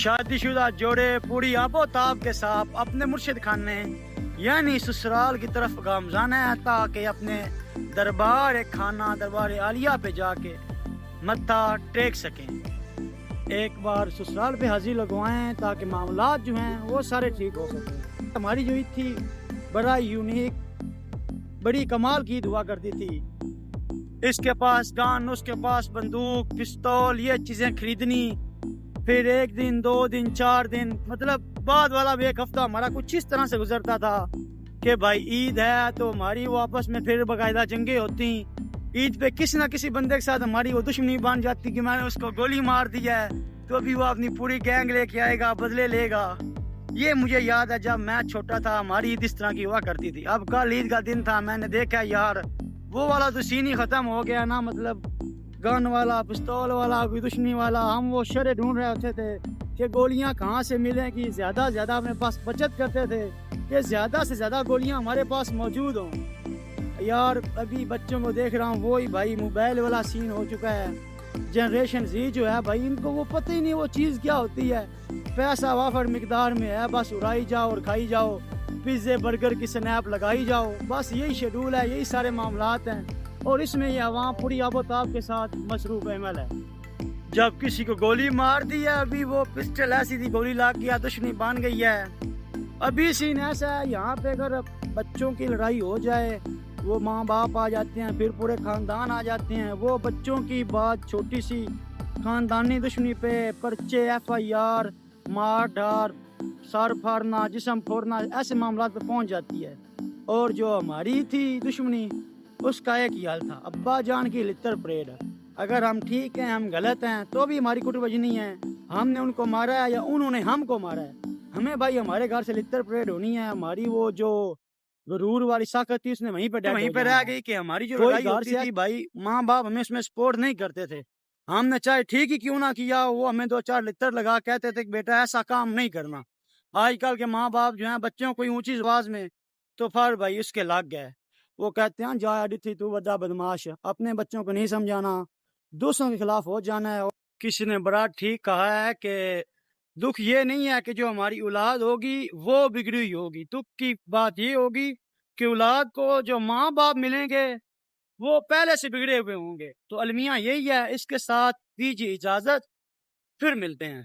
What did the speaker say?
شادی شدہ جوڑے پوری آب و تاب کے ساتھ اپنے مرشد خانے یعنی سسرال کی طرف گامزن ہے تاکہ اپنے دربار خانہ دربار عالیہ پہ جا کے متھا ٹیک سکیں، ایک بار سسرال پہ حاضری لگوائیں تاکہ معاملات جو ہیں وہ سارے ٹھیک ہو سکیں۔ ہماری جو عید تھی بڑا یونیک، بڑی کمال کی عید ہوا کرتی تھی۔ اس کے پاس گن، اس کے پاس بندوق، پستول، یہ چیزیں خریدنی، پھر ایک دن، 2 دن، 4 دن، مطلب بعد والا بھی ایک ہفتہ ہمارا کچھ اس طرح سے گزرتا تھا کہ بھائی عید ہے تو ہماری وہ آپس میں پھر باقاعدہ جنگیں ہوتی۔ عید پہ کسی نہ کسی بندے کے ساتھ ہماری وہ دشمنی بن جاتی کہ میں نے اس کو گولی مار دی ہے تو ابھی وہ اپنی پوری گینگ لے کے آئے گا، بدلے لے گا۔ یہ مجھے یاد ہے جب میں چھوٹا تھا ہماری عید اس طرح کی ہوا کرتی تھی۔ اب کل عید کا دن تھا، میں نے دیکھا یار وہ والا تو سین ہی ختم ہو گیا نا، مطلب گن والا، پستول والا، کوئی دشمنی والا۔ ہم وہ شرح ڈھونڈ رہے ہوتے تھے کہ گولیاں کہاں سے ملیں گی، زیادہ سے زیادہ اپنے پاس بچت کرتے تھے کہ زیادہ سے زیادہ گولیاں ہمارے پاس موجود ہوں۔ یار ابھی بچوں کو دیکھ رہا ہوں وہی بھائی موبائل والا سین ہو چکا ہے۔ جنریشن زی جو ہے بھائی ان کو وہ پتہ ہی نہیں وہ چیز کیا ہوتی ہے۔ پیسہ وافر مقدار میں ہے، بس اڑائی جاؤ اور کھائی جاؤ، پیزے برگر کی سنیپ لگائی جاؤ، بس یہی شیڈول ہے، یہی سارے معاملات ہیں، اور اس میں یہ عوام پوری آب و تاب کے ساتھ مصروف عمل ہے۔ جب کسی کو گولی مار دی ہے، ابھی وہ پسٹل ایسی تھی گولی لاگ گیا، دشمنی بن گئی ہے۔ ابھی سین ایسا ہے یہاں پہ اگر بچوں کی لڑائی ہو جائے وہ ماں باپ آ جاتے ہیں، پھر پورے خاندان آ جاتے ہیں۔ وہ بچوں کی بات چھوٹی سی خاندانی دشمنی پہ پرچے، FIR، مار ڈار، سر پھاڑنا، جسم پھوڑنا، ایسے معاملات پہ پہنچ جاتی ہے۔ اور جو ہماری تھی دشمنی اس کا ایک ہی حال تھا، ابا جان کی لتر پریڈ۔ اگر ہم ٹھیک ہیں، ہم غلط ہیں تو بھی ہماری کٹ بجنی ہے، ہم نے ان کو مارا ہے یا انہوں نے ہم کو مارا ہے، ہمیں بھائی ہمارے گھر سے لتر پریڈ ہونی ہے۔ ہماری وہ جو غرور والی ساخت تھی اس نے وہیں پہ رہ گئی کہ ہماری جو لڑائی ہوتی تھی بھائی ماں باپ ہمیں اس میں سپورٹ نہیں کرتے تھے۔ ہم نے چاہے ٹھیک ہی کیوں نہ کیا، وہ ہمیں 2-4 لتر لگا کہتے تھے کہ بیٹا ایسا کام نہیں کرنا۔ آج کل کے ماں باپ جو ہیں بچوں کو اونچی آواز میں تو پھر بھائی اس کے لگ گئے، وہ کہتے ہیں جا اڈی تھی تو بڑا بدماش، اپنے بچوں کو نہیں سمجھانا، دوسروں کے خلاف ہو جانا ہے۔ کسی نے بڑا ٹھیک کہا ہے کہ دکھ یہ نہیں ہے کہ جو ہماری اولاد ہوگی وہ بگڑی ہوئی ہوگی، دکھ کی بات یہ ہوگی کہ اولاد کو جو ماں باپ ملیں گے وہ پہلے سے بگڑے ہوئے ہوں گے۔ تو المیہ یہی ہے، اس کے ساتھ دیجیے اجازت، پھر ملتے ہیں۔